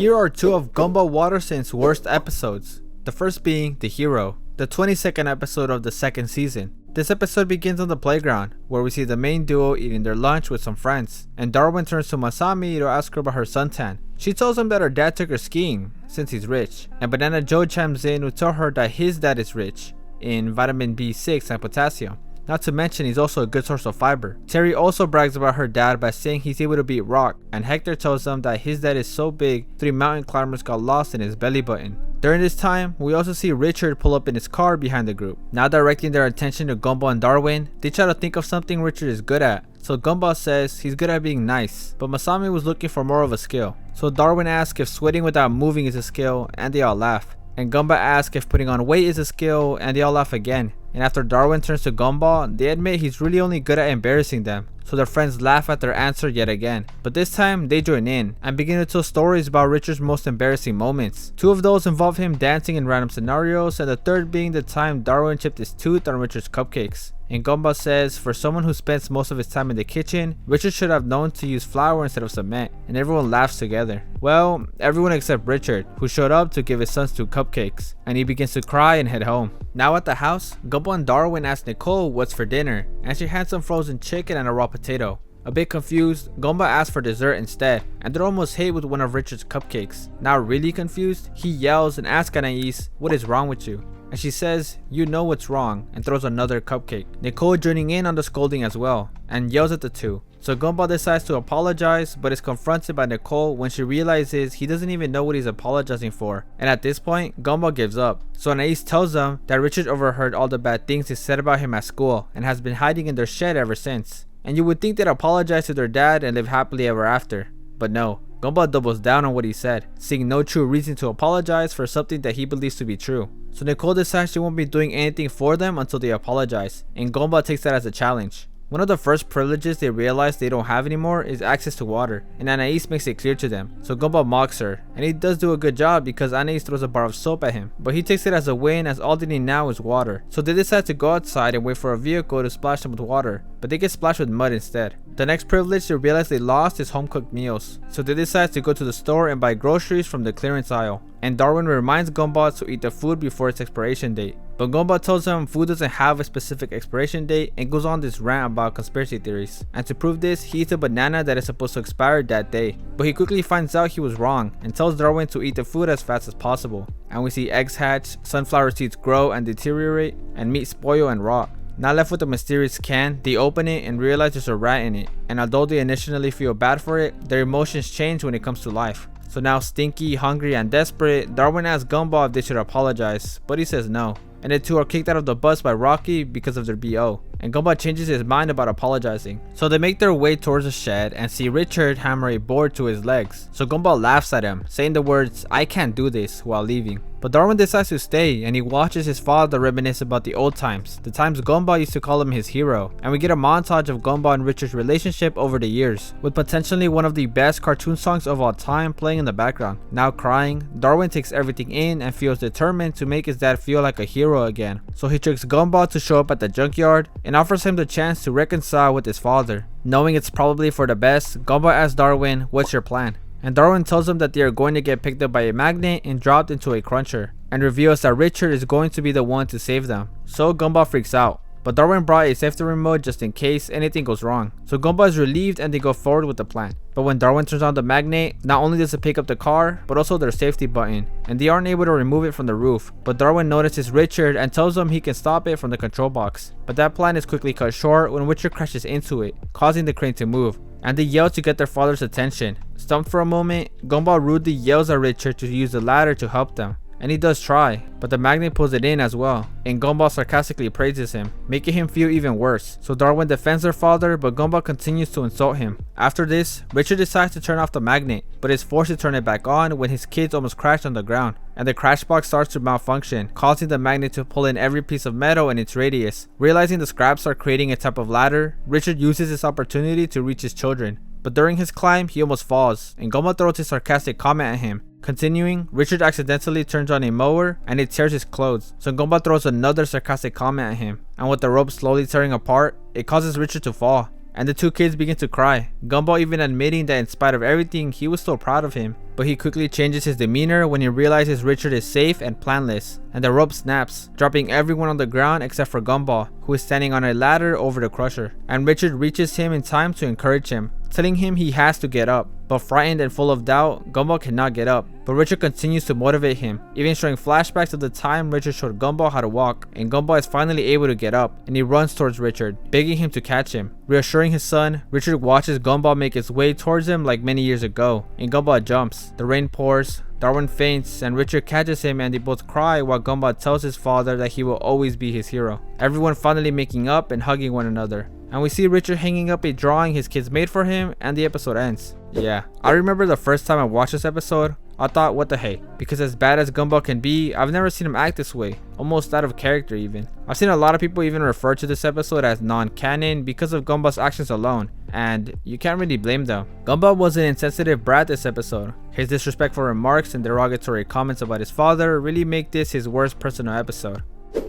Here are two of Gumball Watterson's worst episodes. The first being The Hero, the 22nd episode of the second season. This episode begins on the playground, where we see the main duo eating their lunch with some friends, and Darwin turns to Masami to ask her about her suntan. She tells him that her dad took her skiing, since he's rich, and Banana Joe chimes in to tell her that his dad is rich in vitamin B6 and potassium. Not to mention he's also a good source of fiber. Terry also brags about her dad by saying he's able to beat Rock, and Hector tells them that his dad is so big 3 mountain climbers got lost in his belly button. During this time, we also see Richard pull up in his car behind the group. Now directing their attention to Gumball and Darwin, they try to think of something Richard is good at. So Gumball says he's good at being nice, but Masami was looking for more of a skill. So Darwin asks if sweating without moving is a skill, and they all laugh. And Gumball asks if putting on weight is a skill, and they all laugh again. And after Darwin turns to Gumball, they admit he's really only good at embarrassing them. So their friends laugh at their answer yet again. But this time, they join in and begin to tell stories about Richard's most embarrassing moments. 2 of those involve him dancing in random scenarios, and the third being the time Darwin chipped his tooth on Richard's cupcakes. And Gumball says, for someone who spends most of his time in the kitchen, Richard should have known to use flour instead of cement, and everyone laughs together. Well, everyone except Richard, who showed up to give his sons 2 cupcakes, and he begins to cry and head home. Now at the house, Gumball and Darwin ask Nicole what's for dinner, and she hands some frozen chicken and a raw potato. A bit confused, Gumball asks for dessert instead, and they're almost hit with one of Richard's cupcakes. Now really confused, he yells and asks Anais, what is wrong with you? And she says, you know what's wrong, and throws another cupcake. Nicole joining in on the scolding as well, and yells at the two. So Gumball decides to apologize, but is confronted by Nicole when she realizes he doesn't even know what he's apologizing for. And at this point, Gumball gives up. So Anais tells them that Richard overheard all the bad things he said about him at school, and has been hiding in their shed ever since. And you would think they'd apologize to their dad and live happily ever after. But no. Gumball doubles down on what he said, seeing no true reason to apologize for something that he believes to be true. So Nicole decides she won't be doing anything for them until they apologize, and Gumball takes that as a challenge. One of the first privileges they realize they don't have anymore is access to water, and Anais makes it clear to them. So Gumball mocks her, and he does do a good job because Anais throws a bar of soap at him, but he takes it as a win as all they need now is water. So they decide to go outside and wait for a vehicle to splash them with water, but they get splashed with mud instead. The next privilege they realize they lost is home cooked meals, so they decide to go to the store and buy groceries from the clearance aisle. And Darwin reminds Gumball to eat the food before its expiration date. But Gumball tells him food doesn't have a specific expiration date and goes on this rant about conspiracy theories. And to prove this, he eats a banana that is supposed to expire that day. But he quickly finds out he was wrong and tells Darwin to eat the food as fast as possible. And we see eggs hatch, sunflower seeds grow and deteriorate, and meat spoil and rot. Now left with the mysterious can, they open it and realize there's a rat in it. And although they initially feel bad for it, their emotions change when it comes to life. So now stinky, hungry, and desperate, Darwin asks Gumball if they should apologize, but he says no. And the two are kicked out of the bus by Rocky because of their BO. And Gumball changes his mind about apologizing. So they make their way towards the shed and see Richard hammer a board to his legs. So Gumball laughs at him, saying the words, I can't do this, while leaving. But Darwin decides to stay, and he watches his father reminisce about the old times, the times Gumball used to call him his hero. And we get a montage of Gumball and Richard's relationship over the years, with potentially one of the best cartoon songs of all time playing in the background. Now crying, Darwin takes everything in and feels determined to make his dad feel like a hero again. So he tricks Gumball to show up at the junkyard and offers him the chance to reconcile with his father. Knowing it's probably for the best, Gumball asks Darwin, what's your plan? And Darwin tells him that they are going to get picked up by a magnet and dropped into a cruncher, and reveals that Richard is going to be the one to save them. So Gumball freaks out, but Darwin brought a safety remote just in case anything goes wrong. So Gumball is relieved and they go forward with the plan. But when Darwin turns on the magnet, not only does it pick up the car, but also their safety button, and they aren't able to remove it from the roof. But Darwin notices Richard and tells him he can stop it from the control box. But that plan is quickly cut short when Richard crashes into it, causing the crane to move. And they yell to get their father's attention. Stumped for a moment, Gumball rudely yells at Richard to use the ladder to help them. And he does try, but the magnet pulls it in as well, and Gumball sarcastically praises him, making him feel even worse. So Darwin defends their father, but Gumball continues to insult him. After this, Richard decides to turn off the magnet, but is forced to turn it back on when his kids almost crash on the ground, and the crash box starts to malfunction, causing the magnet to pull in every piece of metal in its radius. Realizing the scraps are creating a type of ladder, Richard uses this opportunity to reach his children. But during his climb, he almost falls, and Gumball throws a sarcastic comment at him. Continuing, Richard accidentally turns on a mower and it tears his clothes, so Gumball throws another sarcastic comment at him, and with the rope slowly tearing apart, it causes Richard to fall. and the two kids begin to cry, Gumball even admitting that in spite of everything he was still proud of him. But he quickly changes his demeanor when he realizes Richard is safe and planless, and the rope snaps, dropping everyone on the ground except for Gumball, who is standing on a ladder over the crusher, and Richard reaches him in time to encourage him, telling him he has to get up. But frightened and full of doubt, Gumball cannot get up, but Richard continues to motivate him, even showing flashbacks of the time Richard showed Gumball how to walk, and Gumball is finally able to get up, and he runs towards Richard, begging him to catch him. Reassuring his son, Richard watches Gumball make his way towards him like many years ago, and Gumball jumps. The rain pours, Darwin faints, and Richard catches him and they both cry while Gumball tells his father that he will always be his hero. Everyone finally making up and hugging one another. And we see Richard hanging up a drawing his kids made for him, and the episode ends. Yeah, I remember the first time I watched this episode, I thought, what the hey, because as bad as Gumball can be, I've never seen him act this way, almost out of character even. I've seen a lot of people even refer to this episode as non-canon because of Gumball's actions alone, and you can't really blame them. Gumball was an insensitive brat this episode. His disrespectful remarks and derogatory comments about his father really make this his worst personal episode.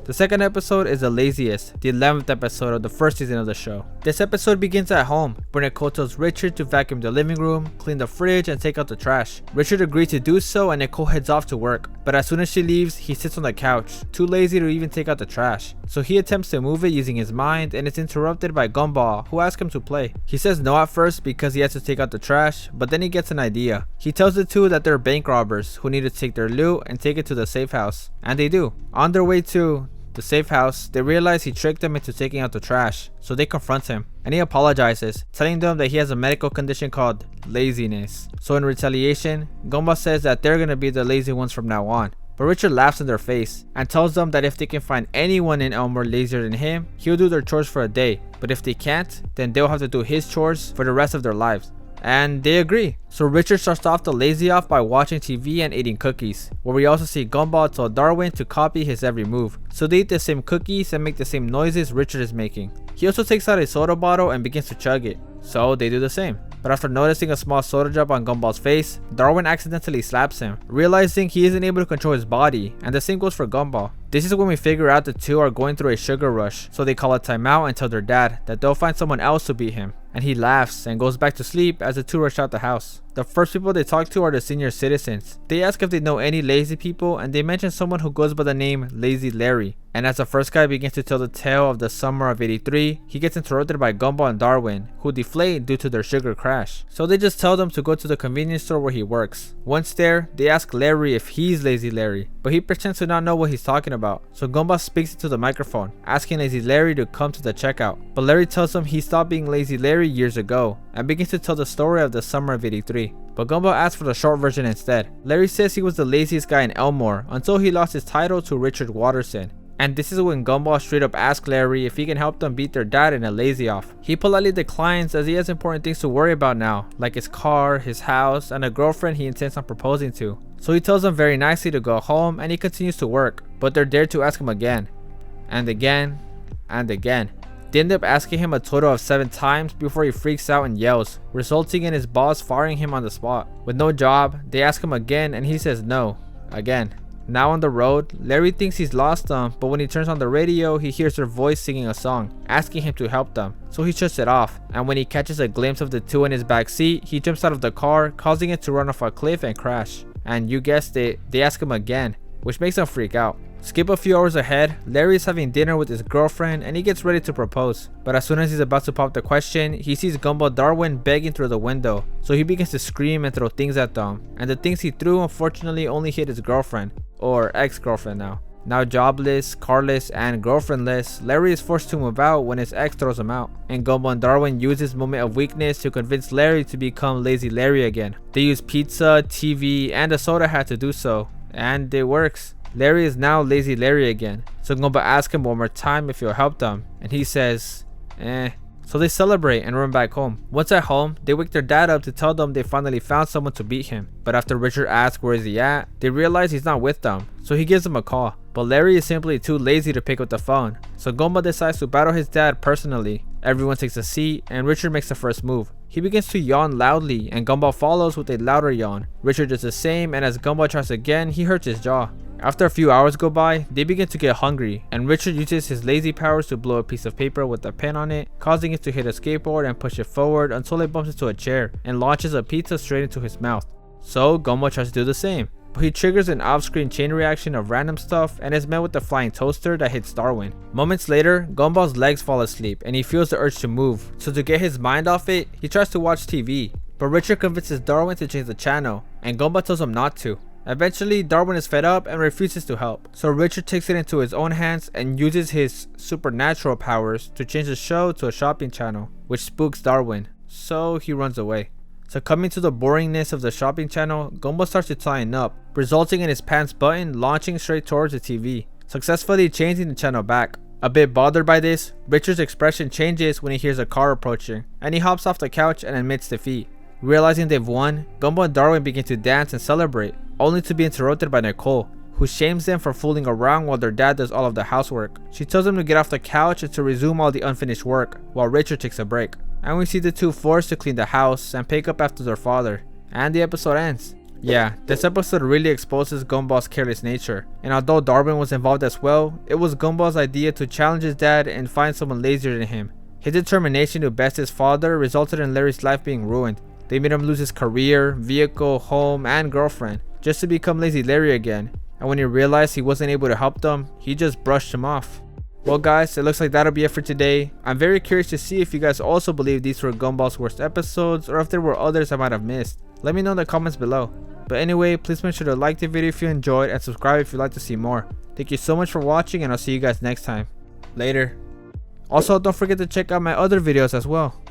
The second episode is The Laziest, the 11th episode of the first season of the show. This episode begins at home, where Nicole tells Richard to vacuum the living room, clean the fridge, and take out the trash. Richard agrees to do so and Nicole heads off to work, but as soon as she leaves, he sits on the couch, too lazy to even take out the trash. So he attempts to move it using his mind and it's interrupted by Gumball, who asks him to play. He says no at first because he has to take out the trash, but then he gets an idea. He tells the two that they're bank robbers who need to take their loot and take it to the safe house, and they do. On their way to the safe house, they realize he tricked them into taking out the trash, so they confront him, and he apologizes, telling them that he has a medical condition called laziness. So in retaliation, Gumball says that they're gonna be the lazy ones from now on. But Richard laughs in their face and tells them that if they can find anyone in Elmore lazier than him, he'll do their chores for a day, but if they can't, then they'll have to do his chores for the rest of their lives. And they agree. So Richard starts off the lazy off by watching TV and eating cookies, where we also see Gumball tell Darwin to copy his every move. So they eat the same cookies and make the same noises Richard is making. He also takes out a soda bottle and begins to chug it, so they do the same. But after noticing a small soda drop on Gumball's face, Darwin accidentally slaps him, realizing he isn't able to control his body, and the same goes for Gumball. This is when we figure out the two are going through a sugar rush, so they call a timeout and tell their dad that they'll find someone else to beat him. And he laughs and goes back to sleep as the two rush out the house. The first people they talk to are the senior citizens. They ask if they know any lazy people, and they mention someone who goes by the name Lazy Larry. And as the first guy begins to tell the tale of the summer of '83, he gets interrupted by Gumball and Darwin, who deflate due to their sugar crash. So they just tell them to go to the convenience store where he works. Once there, they ask Larry if he's Lazy Larry, but he pretends to not know what he's talking about. So Gumball speaks into the microphone, asking Lazy Larry to come to the checkout. But Larry tells him he stopped being Lazy Larry years ago, and begins to tell the story of the summer of '83. But Gumball asks for the short version instead. Larry says he was the laziest guy in Elmore until he lost his title to Richard Watterson. And this is when Gumball straight up asks Larry if he can help them beat their dad in a lazy off. He politely declines as he has important things to worry about now, like his car, his house, and a girlfriend he intends on proposing to. So he tells them very nicely to go home and he continues to work, but they're there to ask him again, and again, and again. They end up asking him a total of 7 times before he freaks out and yells, resulting in his boss firing him on the spot. With no job, they ask him again and he says no, again. Now on the road, Larry thinks he's lost them, but when he turns on the radio, he hears their voice singing a song, asking him to help them. So he shuts it off, and when he catches a glimpse of the two in his back seat, he jumps out of the car, causing it to run off a cliff and crash. And you guessed it, they ask him again, which makes him freak out. Skip a few hours ahead, Larry is having dinner with his girlfriend and he gets ready to propose. But as soon as he's about to pop the question, he sees Gumball Darwin begging through the window. So he begins to scream and throw things at them. And the things he threw unfortunately only hit his girlfriend, or ex-girlfriend now. Now jobless, carless, and girlfriendless, Larry is forced to move out when his ex throws him out. And Gumball and Darwin use this moment of weakness to convince Larry to become Lazy Larry again. They use pizza, TV, and a soda hat to do so. And it works. Larry is now Lazy Larry again. So Gumball asks him one more time if he'll help them, and he says, So they celebrate and run back home. Once at home, they wake their dad up to tell them they finally found someone to beat him. But after Richard asks where is he at, they realize he's not with them, so he gives them a call. But Larry is simply too lazy to pick up the phone, so Gumball decides to battle his dad personally. Everyone takes a seat, and Richard makes the first move. He begins to yawn loudly, and Gumball follows with a louder yawn. Richard does the same, and as Gumball tries again, he hurts his jaw. After a few hours go by, they begin to get hungry, and Richard uses his lazy powers to blow a piece of paper with a pen on it, causing it to hit a skateboard and push it forward until it bumps into a chair and launches a pizza straight into his mouth. So Gumball tries to do the same, but he triggers an off-screen chain reaction of random stuff and is met with a flying toaster that hits Darwin. Moments later, Gumball's legs fall asleep and he feels the urge to move, so to get his mind off it, he tries to watch TV, but Richard convinces Darwin to change the channel, and Gumball tells him not to. Eventually, Darwin is fed up and refuses to help, so Richard takes it into his own hands and uses his supernatural powers to change the show to a shopping channel, which spooks Darwin, so he runs away. Succumbing to the boringness of the shopping channel, Gumball starts to tighten up, resulting in his pants button launching straight towards the TV, successfully changing the channel back. A bit bothered by this, Richard's expression changes when he hears a car approaching, and he hops off the couch and admits defeat. Realizing they've won, Gumball and Darwin begin to dance and celebrate, only to be interrupted by Nicole, who shames them for fooling around while their dad does all of the housework. She tells them to get off the couch and to resume all the unfinished work, while Richard takes a break. And we see the two forced to clean the house and pick up after their father. And the episode ends. Yeah, this episode really exposes Gumball's careless nature, and although Darwin was involved as well, it was Gumball's idea to challenge his dad and find someone lazier than him. His determination to best his father resulted in Larry's life being ruined. They made him lose his career, vehicle, home, and girlfriend, just to become Lazy Larry again, and when he realized he wasn't able to help them, he just brushed him off. Well guys, it looks like that'll be it for today. I'm very curious to see if you guys also believe these were Gumball's worst episodes, or if there were others I might have missed. Let me know in the comments below. But anyway, please make sure to like the video if you enjoyed, and subscribe if you'd like to see more. Thank you so much for watching, and I'll see you guys next time. Later. Also, don't forget to check out my other videos as well.